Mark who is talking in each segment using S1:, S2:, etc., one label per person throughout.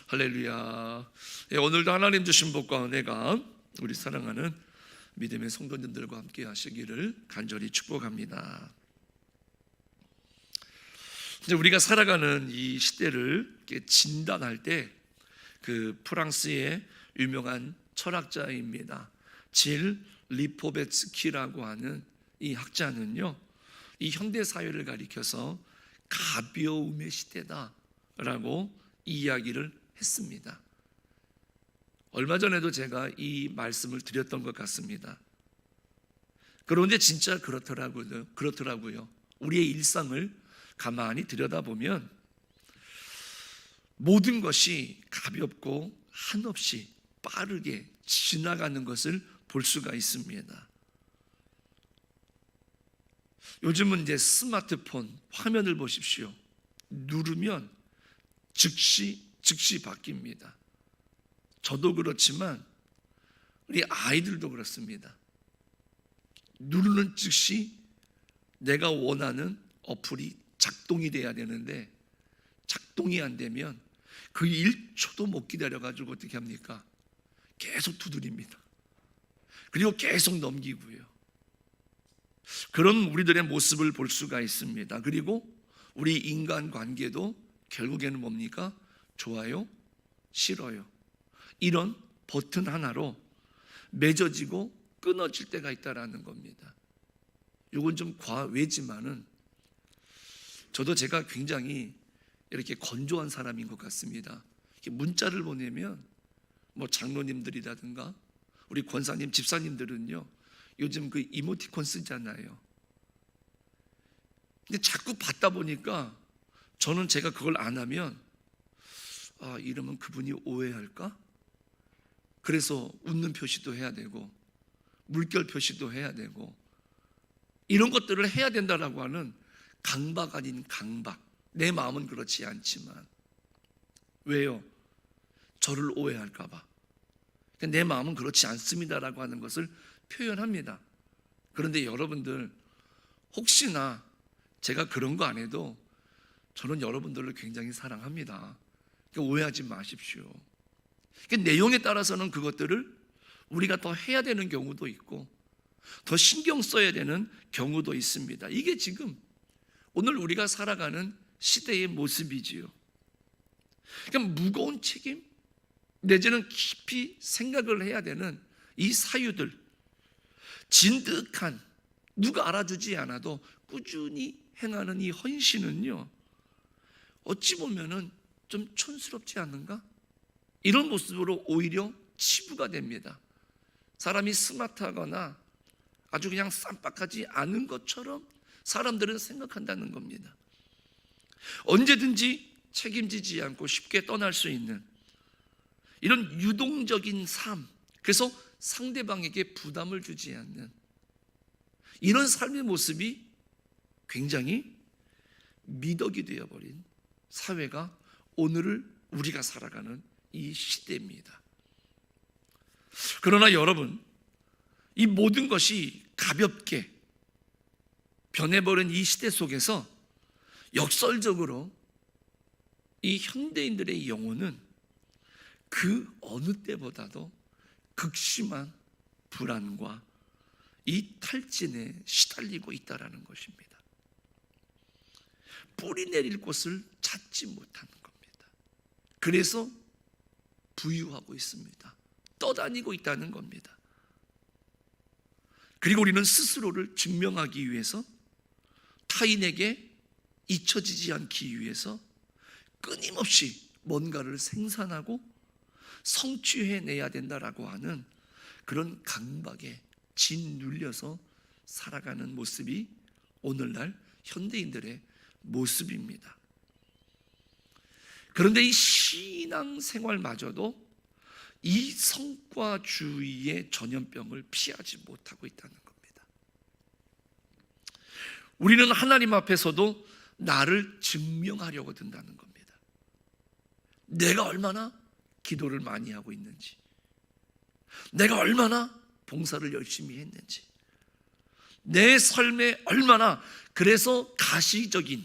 S1: 할렐루야. 오늘도 하나님 주신 복과 은혜가 우리 사랑하는 믿음의 성도님들과 함께 하시기를 간절히 축복합니다. 이제 우리가 살아가는 이 시대를 이렇게 진단할 때 그 프랑스의 유명한 철학자입니다. 질 리포베츠키라고 하는 이 학자는요, 이 현대 사회를 가리켜서 가벼움의 시대다라고 이야기를 했습니다. 얼마 전에도 제가 이 말씀을 드렸던 것 같습니다. 그런데 진짜 그렇더라고요. 우리의 일상을 가만히 들여다보면 모든 것이 가볍고 한없이 빠르게 지나가는 것을 볼 수가 있습니다. 요즘은 이제 스마트폰 화면을 보십시오. 누르면 즉시 바뀝니다. 저도 그렇지만 우리 아이들도 그렇습니다. 누르는 즉시 내가 원하는 어플이 작동이 돼야 되는데 작동이 안 되면 그 1초도 못 기다려가지고 어떻게 합니까? 계속 두드립니다. 그리고 계속 넘기고요. 그런 우리들의 모습을 볼 수가 있습니다. 그리고 우리 인간관계도 결국에는 뭡니까? 좋아요, 싫어요. 이런 버튼 하나로 맺어지고 끊어질 때가 있다라는 겁니다. 이건 좀 과외지만은 저도 제가 굉장히 이렇게 건조한 사람인 것 같습니다. 문자를 보내면 뭐 장로님들이라든가 우리 권사님, 집사님들은요 요즘 그 이모티콘 쓰잖아요. 근데 자꾸 받다 보니까 저는 제가 그걸 안 하면 이러면 그분이 오해할까? 그래서 웃는 표시도 해야 되고 물결 표시도 해야 되고 이런 것들을 해야 된다라고 하는 강박 아닌 강박. 내 마음은 그렇지 않지만 왜요? 저를 오해할까 봐. 내 마음은 그렇지 않습니다라고 하는 것을 표현합니다. 그런데 여러분들 혹시나 제가 그런 거 안 해도 저는 여러분들을 굉장히 사랑합니다. 그러니까 오해하지 마십시오. 그러니까 내용에 따라서는 그것들을 우리가 더 해야 되는 경우도 있고 더 신경 써야 되는 경우도 있습니다. 이게 지금 오늘 우리가 살아가는 시대의 모습이지요. 그러니까 무거운 책임 내지는 깊이 생각을 해야 되는 이 사유들, 진득한 누가 알아주지 않아도 꾸준히 행하는 이 헌신은요 어찌 보면은 좀 촌스럽지 않은가? 이런 모습으로 오히려 치부가 됩니다. 사람이 스마트하거나 아주 그냥 쌈박하지 않은 것처럼 사람들은 생각한다는 겁니다. 언제든지 책임지지 않고 쉽게 떠날 수 있는 이런 유동적인 삶, 그래서 상대방에게 부담을 주지 않는 이런 삶의 모습이 굉장히 미덕이 되어버린 사회가 오늘을 우리가 살아가는 이 시대입니다. 그러나 여러분, 이 모든 것이 가볍게 변해버린 이 시대 속에서 역설적으로 이 현대인들의 영혼은 그 어느 때보다도 극심한 불안과 이 탈진에 시달리고 있다는 것입니다. 뿌리 내릴 곳을 찾지 못하는 겁니다. 그래서 부유하고 있습니다. 떠다니고 있다는 겁니다. 그리고 우리는 스스로를 증명하기 위해서 타인에게 잊혀지지 않기 위해서 끊임없이 뭔가를 생산하고 성취해내야 된다라고 하는 그런 강박에 짓눌려서 살아가는 모습이 오늘날 현대인들의 모습입니다. 그런데 이 신앙생활마저도 이 성과주의의 전염병을 피하지 못하고 있다는 겁니다. 우리는 하나님 앞에서도 나를 증명하려고 든다는 겁니다. 내가 얼마나 기도를 많이 하고 있는지, 내가 얼마나 봉사를 열심히 했는지, 내 삶에 얼마나 그래서 가시적인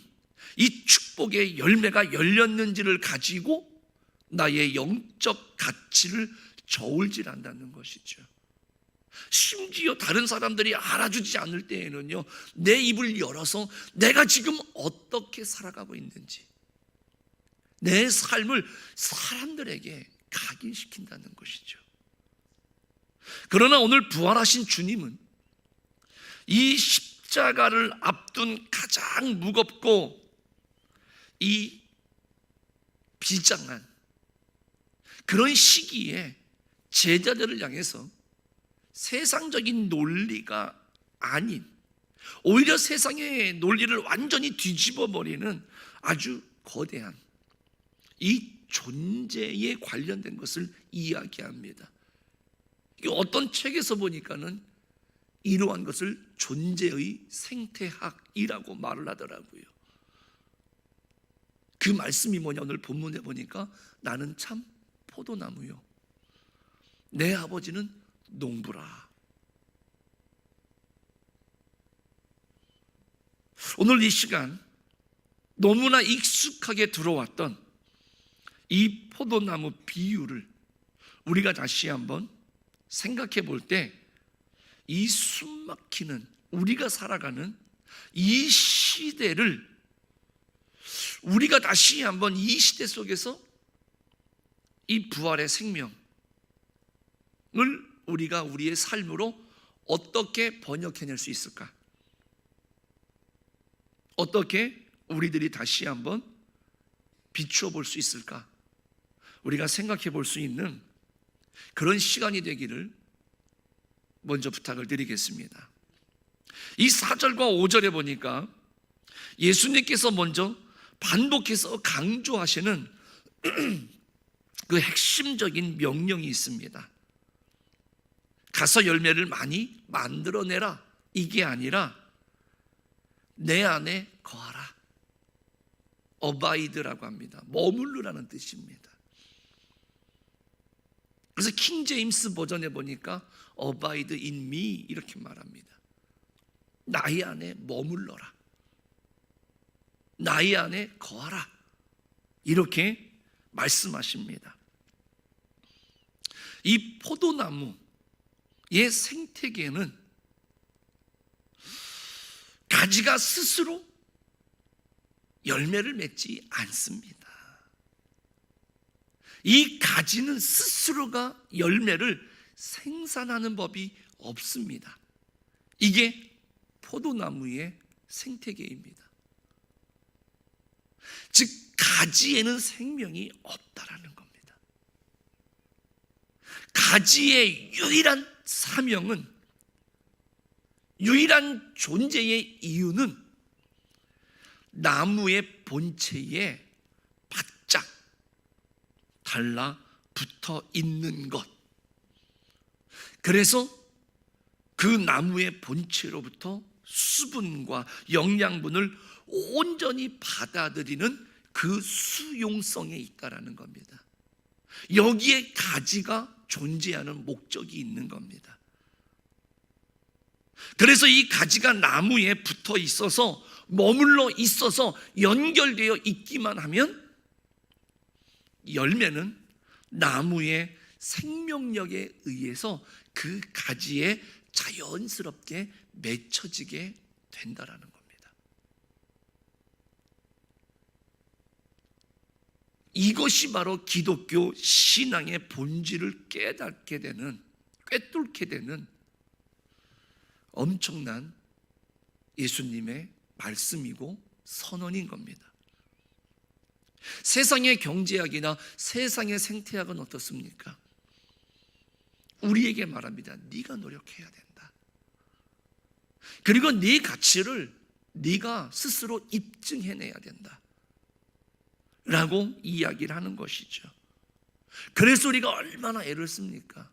S1: 이 축복의 열매가 열렸는지를 가지고 나의 영적 가치를 저울질한다는 것이죠. 심지어 다른 사람들이 알아주지 않을 때에는요, 내 입을 열어서 내가 지금 어떻게 살아가고 있는지, 내 삶을 사람들에게 각인시킨다는 것이죠. 그러나 오늘 부활하신 주님은 이 십자가를 앞둔 가장 무겁고 이 비장한 그런 시기에 제자들을 향해서 세상적인 논리가 아닌, 오히려 세상의 논리를 완전히 뒤집어 버리는 아주 거대한 이 존재에 관련된 것을 이야기합니다. 어떤 책에서 보니까는 이러한 것을 존재의 생태학이라고 말을 하더라고요. 그 말씀이 뭐냐, 오늘 본문에 보니까 나는 참 포도나무요, 내 아버지는 농부라. 오늘 이 시간 너무나 익숙하게 들어왔던 이 포도나무 비유를 우리가 다시 한번 생각해 볼 때, 이 숨막히는 우리가 살아가는 이 시대를 우리가 다시 한번 이 시대 속에서 이 부활의 생명을 우리가 우리의 삶으로 어떻게 번역해낼 수 있을까? 어떻게 우리들이 다시 한번 비추어 볼 수 있을까? 우리가 생각해 볼 수 있는 그런 시간이 되기를 먼저 부탁을 드리겠습니다. 이 4절과 5절에 보니까 예수님께서 먼저 반복해서 강조하시는 그 핵심적인 명령이 있습니다. 가서 열매를 많이 만들어내라, 이게 아니라 내 안에 거하라. 어바이드라고 합니다. 머무르라는 뜻입니다. 그래서 킹 제임스 버전에 보니까 abide in me 이렇게 말합니다. 나의 안에 머물러라, 나의 안에 거하라, 이렇게 말씀하십니다. 이 포도나무의 생태계는 가지가 스스로 열매를 맺지 않습니다. 이 가지는 스스로가 열매를 생산하는 법이 없습니다. 이게 포도나무의 생태계입니다. 즉 가지에는 생명이 없다라는 겁니다. 가지의 유일한 사명은, 유일한 존재의 이유는 나무의 본체에 바짝 달라붙어 있는 것. 그래서 그 나무의 본체로부터 수분과 영양분을 온전히 받아들이는 그 수용성에 있다라는 겁니다. 여기에 가지가 존재하는 목적이 있는 겁니다. 그래서 이 가지가 나무에 붙어 있어서, 머물러 있어서 연결되어 있기만 하면 열매는 나무의 생명력에 의해서 그 가지에 자연스럽게 맺혀지게 된다라는 겁니다. 이것이 바로 기독교 신앙의 본질을 깨닫게 되는, 꿰뚫게 되는 엄청난 예수님의 말씀이고 선언인 겁니다. 세상의 경제학이나 세상의 생태학은 어떻습니까? 우리에게 말합니다. 네가 노력해야 된다. 그리고 네 가치를 네가 스스로 입증해내야 된다 라고 이야기를 하는 것이죠. 그래서 우리가 얼마나 애를 씁니까?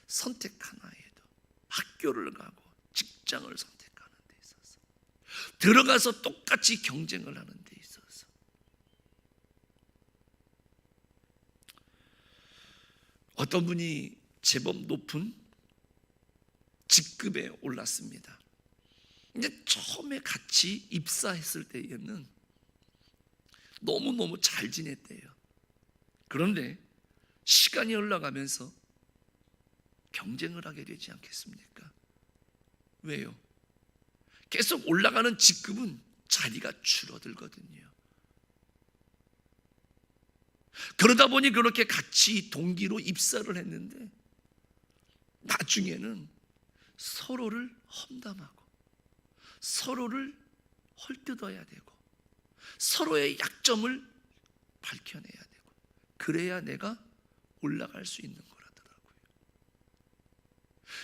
S1: 선택 하나에도 학교를 가고 직장을 선택하는 데 있어서, 들어가서 똑같이 경쟁을 하는 데 있어서. 어떤 분이 제법 높은 직급에 올랐습니다. 이제 처음에 같이 입사했을 때에는 너무너무 잘 지냈대요. 그런데 시간이 흘러가면서 경쟁을 하게 되지 않겠습니까? 왜요? 계속 올라가는 직급은 자리가 줄어들거든요. 그러다 보니 그렇게 같이 동기로 입사를 했는데 나중에는 서로를 험담하고 서로를 헐뜯어야 되고 서로의 약점을 밝혀내야 되고 그래야 내가 올라갈 수 있는 거라더라고요.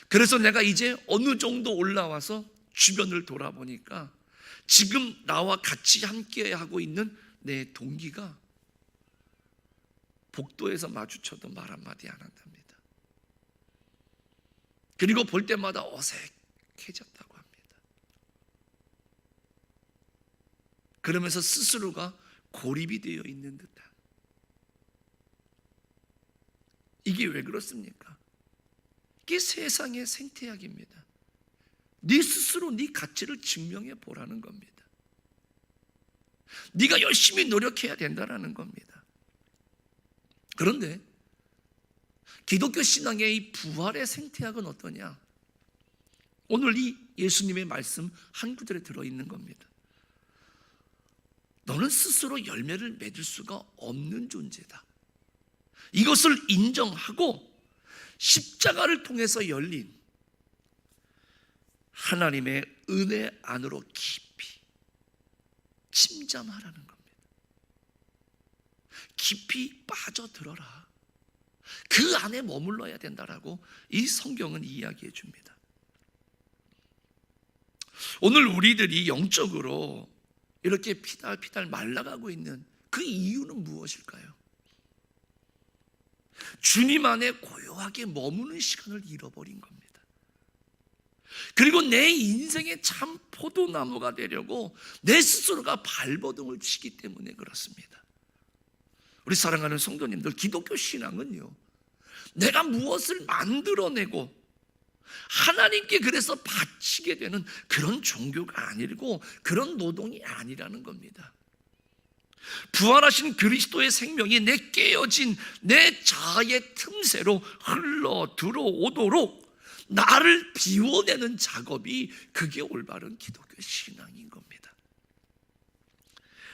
S1: 그래서 내가 이제 어느 정도 올라와서 주변을 돌아보니까 지금 나와 같이 함께 하고 있는 내 동기가 복도에서 마주쳐도 말 한마디 안 한답니다. 그리고 볼 때마다 어색해졌다고 합니다. 그러면서 스스로가 고립이 되어 있는 듯한. 이게 왜 그렇습니까? 이게 세상의 생태학입니다. 네 스스로 네 가치를 증명해 보라는 겁니다. 네가 열심히 노력해야 된다는 겁니다. 그런데 기독교 신앙의 이 부활의 생태학은 어떠냐? 오늘 이 예수님의 말씀 한 구절에 들어있는 겁니다. 너는 스스로 열매를 맺을 수가 없는 존재다. 이것을 인정하고 십자가를 통해서 열린 하나님의 은혜 안으로 깊이 침잠하라는 겁니다. 깊이 빠져들어라. 그 안에 머물러야 된다라고 이 성경은 이야기해 줍니다. 오늘 우리들이 영적으로 이렇게 피달피달 말라가고 있는 그 이유는 무엇일까요? 주님 안에 고요하게 머무는 시간을 잃어버린 겁니다. 그리고 내 인생의 참 포도나무가 되려고 내 스스로가 발버둥을 치기 때문에 그렇습니다. 우리 사랑하는 성도님들, 기독교 신앙은요, 내가 무엇을 만들어내고 하나님께 그래서 바치게 되는 그런 종교가 아니고 그런 노동이 아니라는 겁니다. 부활하신 그리스도의 생명이 내 깨어진 내 자아의 틈새로 흘러 들어오도록 나를 비워내는 작업이, 그게 올바른 기독교 신앙인 겁니다.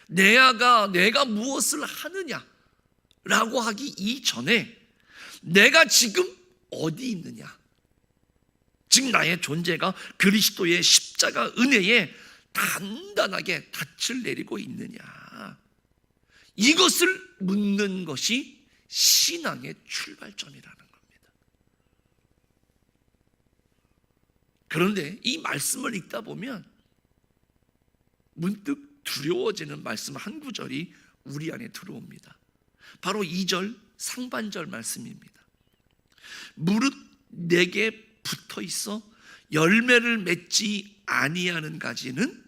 S1: 내가 무엇을 하느냐라고 하기 이전에 내가 지금 어디 있느냐, 즉 나의 존재가 그리스도의 십자가 은혜에 단단하게 닻을 내리고 있느냐, 이것을 묻는 것이 신앙의 출발점이라는 겁니다. 그런데 이 말씀을 읽다 보면 문득 두려워지는 말씀 한 구절이 우리 안에 들어옵니다. 바로 2절 상반절 말씀입니다. 무릇 내게 붙어 있어 열매를 맺지 아니하는 가지는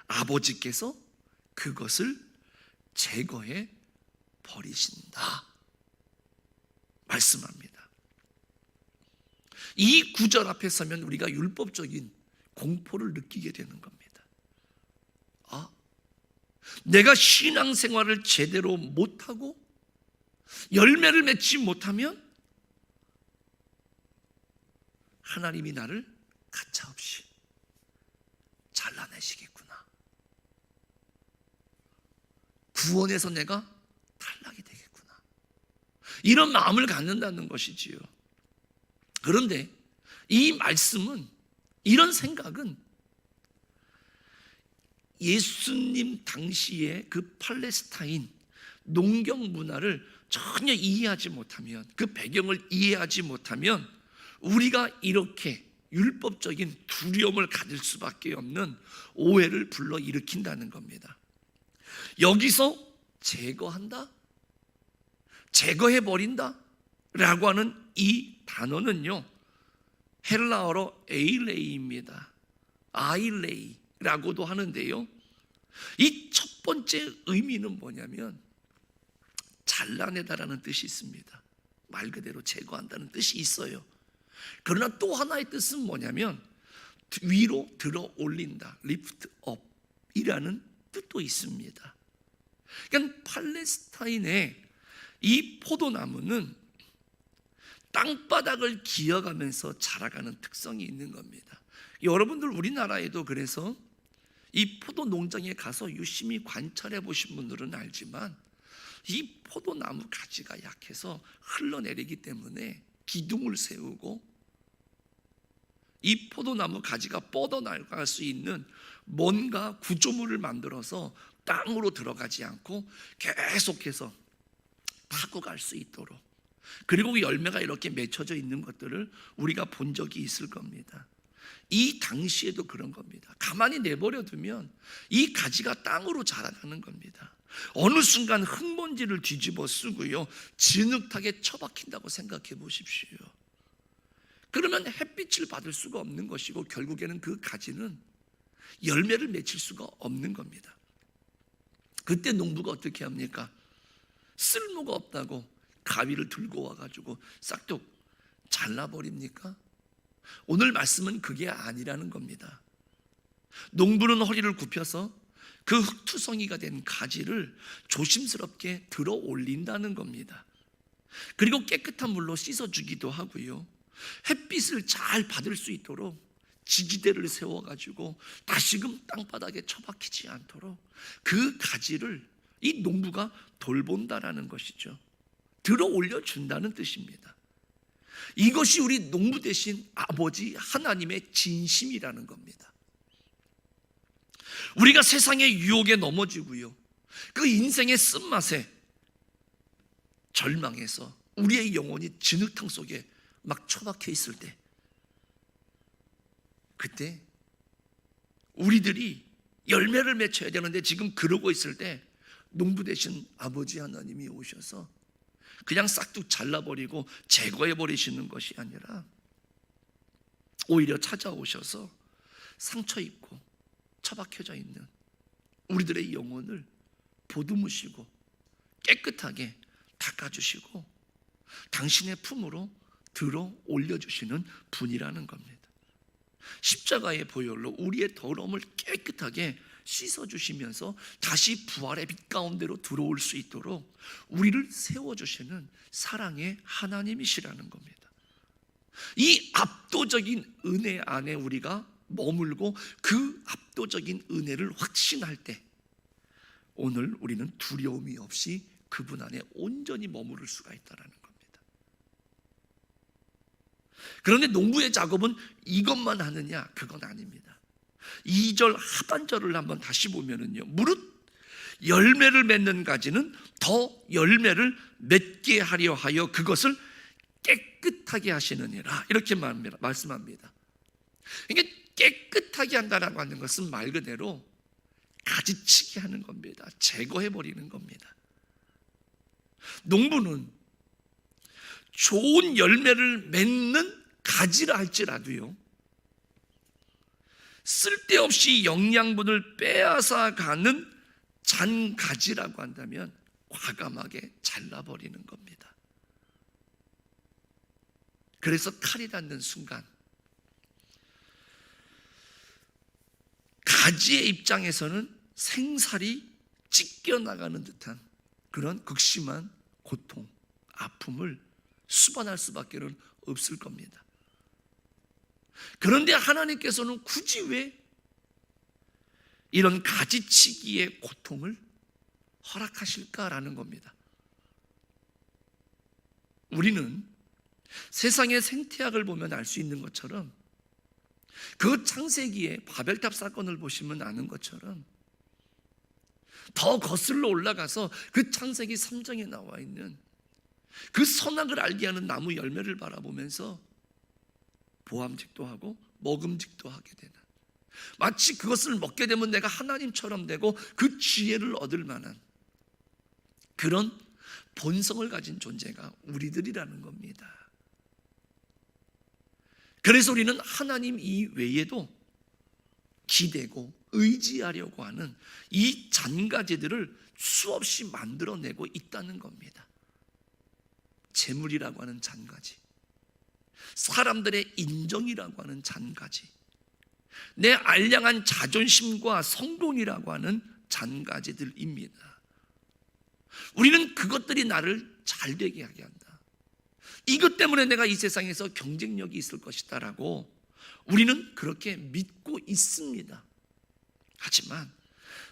S1: 아버지께서 그것을 제거해 버리신다 말씀합니다. 이 구절 앞에 서면 우리가 율법적인 공포를 느끼게 되는 겁니다. 내가 신앙생활을 제대로 못하고 열매를 맺지 못하면 하나님이 나를 가차없이 잘라내시겠구나. 구원에서 내가 탈락이 되겠구나. 이런 마음을 갖는다는 것이지요. 그런데 이 말씀은, 이런 생각은 예수님 당시의 그 팔레스타인 농경 문화를 전혀 이해하지 못하면, 그 배경을 이해하지 못하면 우리가 이렇게 율법적인 두려움을 가질 수밖에 없는 오해를 불러일으킨다는 겁니다. 여기서 제거한다, 제거해버린다 라고 하는 이 단어는요, 헬라어로 에일레이입니다. 아일레이라고도 하는데요, 이 첫 번째 의미는 뭐냐면 잘라내다라는 뜻이 있습니다. 말 그대로 제거한다는 뜻이 있어요. 그러나 또 하나의 뜻은 뭐냐면 위로 들어 올린다, lift up 이라는 뜻도 있습니다. 그러니까 팔레스타인의 이 포도나무는 땅바닥을 기어가면서 자라가는 특성이 있는 겁니다. 여러분들 우리나라에도 그래서 이 포도 농장에 가서 유심히 관찰해 보신 분들은 알지만 이 포도나무 가지가 약해서 흘러내리기 때문에 기둥을 세우고 이 포도나무 가지가 뻗어나갈 수 있는 뭔가 구조물을 만들어서 땅으로 들어가지 않고 계속해서 타고 갈 수 있도록, 그리고 열매가 이렇게 맺혀져 있는 것들을 우리가 본 적이 있을 겁니다. 이 당시에도 그런 겁니다. 가만히 내버려 두면 이 가지가 땅으로 자라나는 겁니다. 어느 순간 흙먼지를 뒤집어 쓰고요, 진흙탕에 처박힌다고 생각해 보십시오. 그러면 햇빛을 받을 수가 없는 것이고 결국에는 그 가지는 열매를 맺힐 수가 없는 겁니다. 그때 농부가 어떻게 합니까? 쓸모가 없다고 가위를 들고 와가지고 싹둑 잘라버립니까? 오늘 말씀은 그게 아니라는 겁니다. 농부는 허리를 굽혀서 그 흙투성이가 된 가지를 조심스럽게 들어 올린다는 겁니다. 그리고 깨끗한 물로 씻어주기도 하고요, 햇빛을 잘 받을 수 있도록 지지대를 세워가지고 다시금 땅바닥에 처박히지 않도록 그 가지를 이 농부가 돌본다라는 것이죠. 들어 올려준다는 뜻입니다. 이것이 우리 농부 대신 아버지 하나님의 진심이라는 겁니다. 우리가 세상의 유혹에 넘어지고요, 그 인생의 쓴맛에 절망해서 우리의 영혼이 진흙탕 속에 막 처박혀 있을 때, 그때 우리들이 열매를 맺혀야 되는데 지금 그러고 있을 때 농부 대신 아버지 하나님이 오셔서 그냥 싹둑 잘라버리고 제거해버리시는 것이 아니라 오히려 찾아오셔서 상처 입고 처박혀져 있는 우리들의 영혼을 보듬으시고 깨끗하게 닦아주시고 당신의 품으로 들어 올려주시는 분이라는 겁니다. 십자가의 보혈로 우리의 더러움을 깨끗하게 씻어주시면서 다시 부활의 빛 가운데로 들어올 수 있도록 우리를 세워주시는 사랑의 하나님이시라는 겁니다. 이 압도적인 은혜 안에 우리가 머물고 그 압도적인 은혜를 확신할 때 오늘 우리는 두려움이 없이 그분 안에 온전히 머무를 수가 있다는 겁니다. 그런데 농부의 작업은 이것만 하느냐? 그건 아닙니다. 2절 하반절을 한번 다시 보면은요, 무릇 열매를 맺는 가지는 더 열매를 맺게 하려 하여 그것을 깨끗하게 하시느니라, 이렇게 말씀합니다. 이게 깨끗하게 한다라고 하는 것은 말 그대로 가지치기 하는 겁니다. 제거해버리는 겁니다. 농부는 좋은 열매를 맺는 가지라 할지라도요, 쓸데없이 영양분을 빼앗아 가는 잔가지라고 한다면 과감하게 잘라버리는 겁니다. 그래서 칼이 닿는 순간 가지의 입장에서는 생살이 찢겨나가는 듯한 그런 극심한 고통, 아픔을 수반할 수밖에 없을 겁니다. 그런데 하나님께서는 굳이 왜 이런 가지치기의 고통을 허락하실까라는 겁니다. 우리는 세상의 생태학을 보면 알 수 있는 것처럼 그 창세기의 바벨탑 사건을 보시면 아는 것처럼 더 거슬러 올라가서 그 창세기 3장에 나와 있는 그 선악을 알게 하는 나무 열매를 바라보면서 보암직도 하고 먹음직도 하게 되는, 마치 그것을 먹게 되면 내가 하나님처럼 되고 그 지혜를 얻을 만한 그런 본성을 가진 존재가 우리들이라는 겁니다. 그래서 우리는 하나님 이외에도 기대고 의지하려고 하는 이 잔가지들을 수없이 만들어내고 있다는 겁니다. 재물이라고 하는 잔가지, 사람들의 인정이라고 하는 잔가지, 내 알량한 자존심과 성공이라고 하는 잔가지들입니다. 우리는 그것들이 나를 잘 되게 하게 한다. 이것 때문에 내가 이 세상에서 경쟁력이 있을 것이다라고 우리는 그렇게 믿고 있습니다. 하지만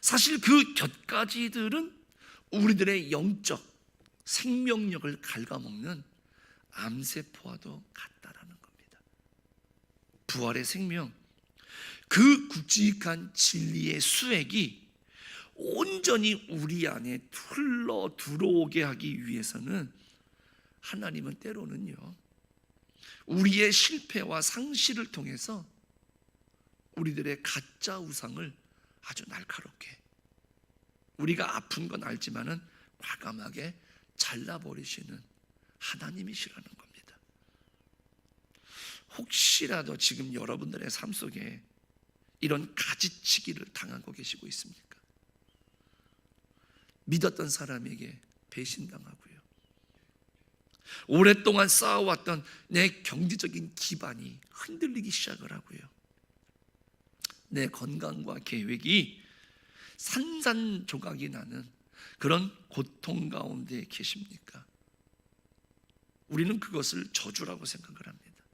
S1: 사실 그 곁가지들은 우리들의 영적 생명력을 갉아먹는 암세포와도 같다라는 겁니다. 부활의 생명, 그 굵직한 진리의 수액이 온전히 우리 안에 흘러 들어오게 하기 위해서는 하나님은 때로는요, 우리의 실패와 상실을 통해서 우리들의 가짜 우상을 아주 날카롭게, 우리가 아픈 건 알지만은 과감하게 잘라버리시는 하나님이시라는 겁니다. 혹시라도 지금 여러분들의 삶 속에 이런 가지치기를 당하고 계시고 있습니까? 믿었던 사람에게 배신당하고요, 오랫동안 쌓아왔던 내 경제적인 기반이 흔들리기 시작을 하고요, 내 건강과 계획이 산산조각이 나는 그런 고통 가운데 계십니까? 우리는 그것을 저주라고 생각을 합니다.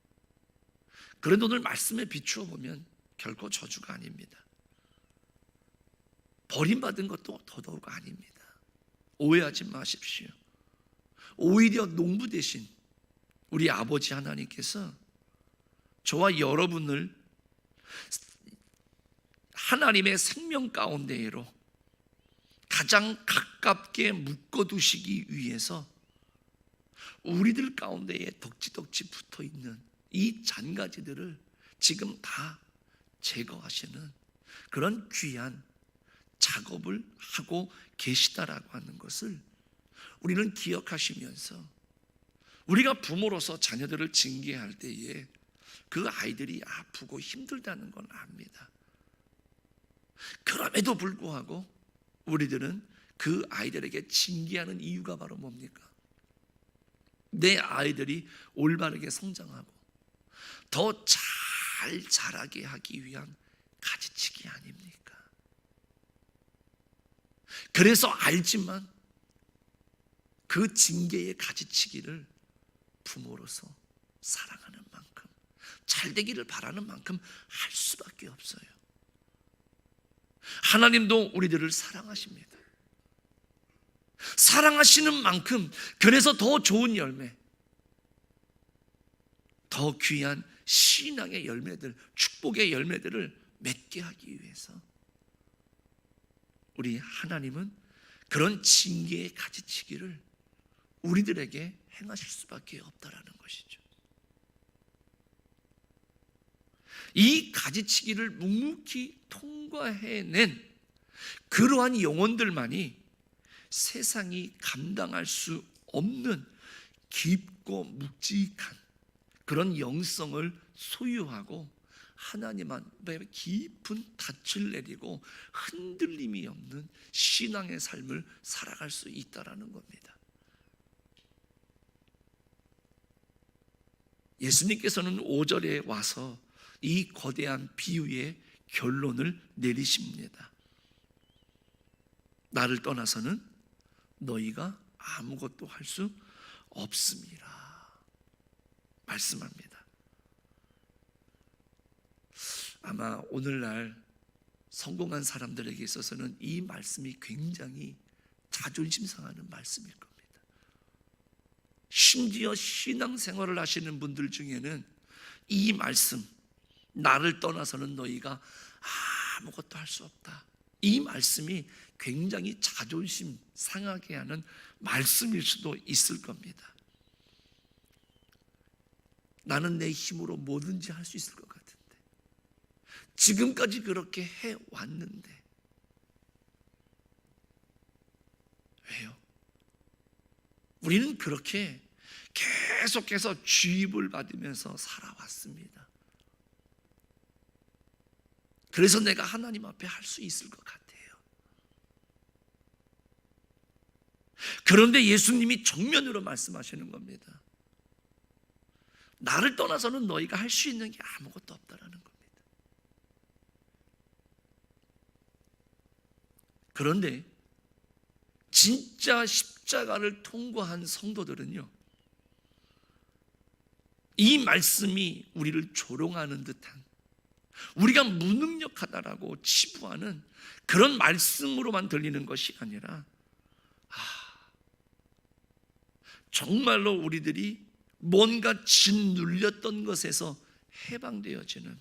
S1: 그런데 오늘 말씀에 비추어 보면 결코 저주가 아닙니다. 버림받은 것도 더더욱 아닙니다. 오해하지 마십시오. 오히려 농부 대신 우리 아버지 하나님께서 저와 여러분을 하나님의 생명 가운데로 가장 가깝게 묶어두시기 위해서 우리들 가운데에 덕지덕지 붙어있는 이 잔가지들을 지금 다 제거하시는 그런 귀한 작업을 하고 계시다라고 하는 것을 우리는 기억하시면서, 우리가 부모로서 자녀들을 징계할 때에 그 아이들이 아프고 힘들다는 건 압니다. 그럼에도 불구하고 우리들은 그 아이들에게 징계하는 이유가 바로 뭡니까? 내 아이들이 올바르게 성장하고 더 잘 자라게 하기 위한 가지치기 아닙니까? 그래서 알지만 그 징계의 가지치기를 부모로서 사랑하는 만큼, 잘 되기를 바라는 만큼 할 수밖에 없어요. 하나님도 우리들을 사랑하십니다. 사랑하시는 만큼 그래서 더 좋은 열매, 더 귀한 신앙의 열매들, 축복의 열매들을 맺게 하기 위해서 우리 하나님은 그런 징계의 가지치기를 우리들에게 행하실 수밖에 없다라는 것이죠. 이 가지치기를 묵묵히 통과해낸 그러한 영혼들만이 세상이 감당할 수 없는 깊고 묵직한 그런 영성을 소유하고 하나님 앞에 깊은 닻을 내리고 흔들림이 없는 신앙의 삶을 살아갈 수 있다라는 겁니다. 예수님께서는 5절에 와서 이 거대한 비유의 결론을 내리십니다. 나를 떠나서는 너희가 아무것도 할 수 없습니다 말씀합니다. 아마 오늘날 성공한 사람들에게 있어서는 이 말씀이 굉장히 자존심 상하는 말씀일 겁니다. 심지어 신앙생활을 하시는 분들 중에는 이 말씀, 나를 떠나서는 너희가 아무것도 할 수 없다, 이 말씀이 굉장히 자존심 상하게 하는 말씀일 수도 있을 겁니다. 나는 내 힘으로 뭐든지 할 수 있을 것 같은데, 지금까지 그렇게 해왔는데 왜요? 우리는 그렇게 계속해서 주입을 받으면서 살아왔습니다. 그래서 내가 하나님 앞에 할 수 있을 것 같아요. 그런데 예수님이 정면으로 말씀하시는 겁니다. 나를 떠나서는 너희가 할 수 있는 게 아무것도 없다라는 겁니다. 그런데 진짜 십자가를 통과한 성도들은요, 이 말씀이 우리를 조롱하는 듯한, 우리가 무능력하다라고 치부하는 그런 말씀으로만 들리는 것이 아니라 정말로 우리들이 뭔가 짓눌렸던 것에서 해방되어지는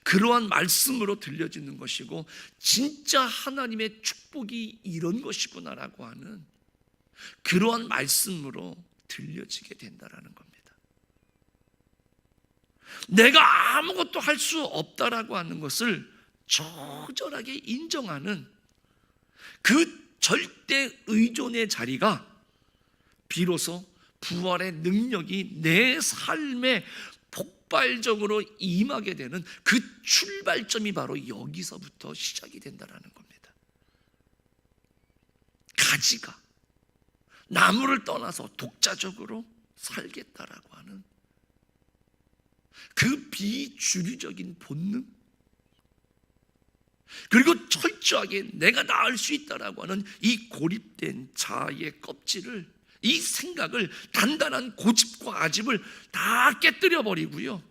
S1: 그러한 말씀으로 들려지는 것이고, 진짜 하나님의 축복이 이런 것이구나라고 하는 그러한 말씀으로 들려지게 된다라는 겁니다. 내가 아무것도 할 수 없다라고 하는 것을 처절하게 인정하는 그 절대 의존의 자리가 비로소 부활의 능력이 내 삶에 폭발적으로 임하게 되는 그 출발점이 바로 여기서부터 시작이 된다는 겁니다. 가지가 나무를 떠나서 독자적으로 살겠다라고 하는 그 비주류적인 본능, 그리고 철저하게 내가 나을 수 있다라고 하는 이 고립된 자아의 껍질을, 이 생각을, 단단한 고집과 아집을 다 깨뜨려 버리고요,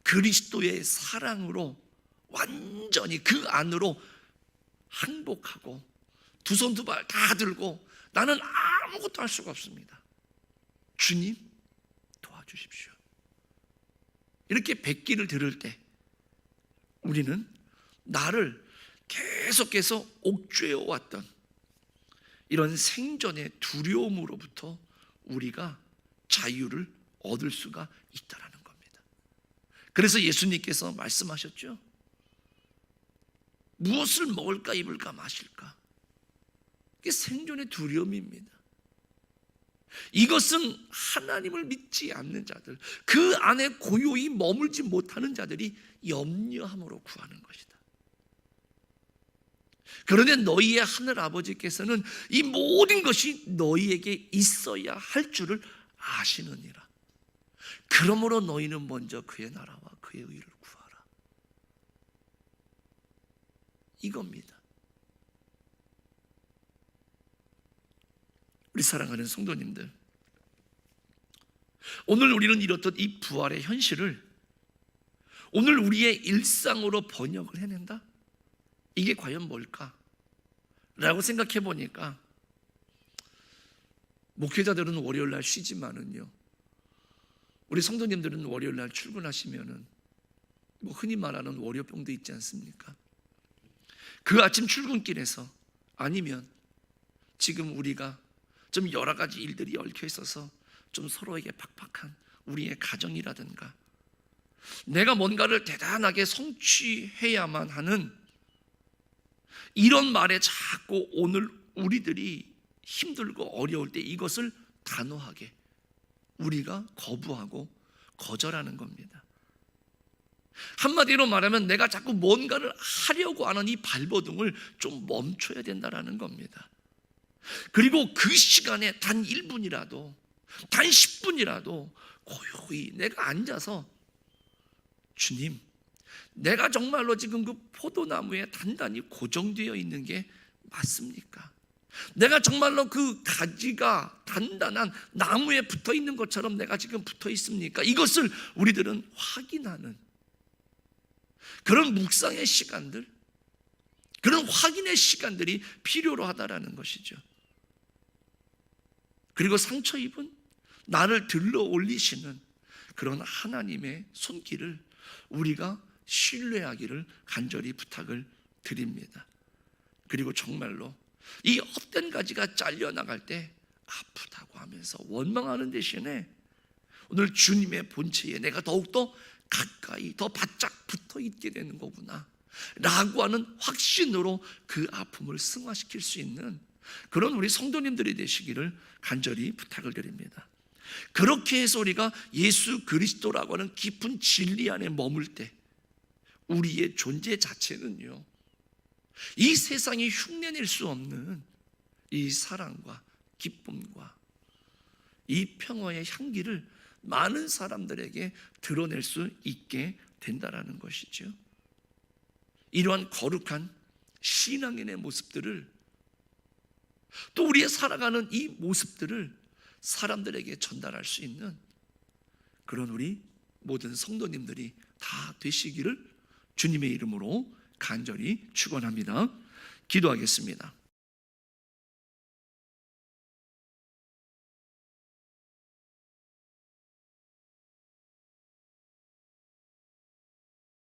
S1: 그리스도의 사랑으로 완전히 그 안으로 항복하고 두 손 두 발 다 들고 나는 아무것도 할 수가 없습니다, 주님 도와주십시오, 이렇게 뱉기를 들을 때 우리는 나를 계속해서 옥죄어 왔던 이런 생존의 두려움으로부터 우리가 자유를 얻을 수가 있다는 겁니다. 그래서 예수님께서 말씀하셨죠. 무엇을 먹을까 입을까 마실까, 이게 생존의 두려움입니다. 이것은 하나님을 믿지 않는 자들, 그 안에 고요히 머물지 못하는 자들이 염려함으로 구하는 것이다. 그런데 너희의 하늘 아버지께서는 이 모든 것이 너희에게 있어야 할 줄을 아시느니라. 그러므로 너희는 먼저 그의 나라와 그의 의를 구하라. 이겁니다. 우리 사랑하는 성도님들, 오늘 우리는 이렇듯 이 부활의 현실을 오늘 우리의 일상으로 번역을 해낸다? 이게 과연 뭘까? 라고 생각해 보니까, 목회자들은 월요일날 쉬지만은요, 우리 성도님들은 월요일날 출근하시면은 흔히 말하는 월요병도 있지 않습니까? 그 아침 출근길에서, 아니면 지금 우리가 좀 여러 가지 일들이 얽혀 있어서 좀 서로에게 팍팍한 우리의 가정이라든가, 내가 뭔가를 대단하게 성취해야만 하는 이런 말에 자꾸 오늘 우리들이 힘들고 어려울 때 이것을 단호하게 우리가 거부하고 거절하는 겁니다. 한마디로 말하면 내가 자꾸 뭔가를 하려고 하는 이 발버둥을 좀 멈춰야 된다는 겁니다. 그리고 그 시간에 단 1분이라도, 단 10분이라도 고요히 내가 앉아서, 주님, 내가 정말로 지금 그 포도나무에 단단히 고정되어 있는 게 맞습니까? 내가 정말로 그 가지가 단단한 나무에 붙어 있는 것처럼 내가 지금 붙어 있습니까? 이것을 우리들은 확인하는 그런 묵상의 시간들, 그런 확인의 시간들이 필요로 하다라는 것이죠. 그리고 상처 입은 나를 들러 올리시는 그런 하나님의 손길을 우리가 신뢰하기를 간절히 부탁을 드립니다. 그리고 정말로 이 헛된 가지가 잘려나갈 때 아프다고 하면서 원망하는 대신에 오늘 주님의 본체에 내가 더욱더 가까이 더 바짝 붙어 있게 되는 거구나 라고 하는 확신으로 그 아픔을 승화시킬 수 있는 그런 우리 성도님들이 되시기를 간절히 부탁을 드립니다. 그렇게 해서 우리가 예수 그리스도라고 하는 깊은 진리 안에 머물 때 우리의 존재 자체는요, 이 세상이 흉내낼 수 없는 이 사랑과 기쁨과 이 평화의 향기를 많은 사람들에게 드러낼 수 있게 된다라는 것이죠. 이러한 거룩한 신앙인의 모습들을, 또 우리의 살아가는 이 모습들을 사람들에게 전달할 수 있는 그런 우리 모든 성도님들이 다 되시기를 주님의 이름으로 간절히 축원합니다. 기도하겠습니다.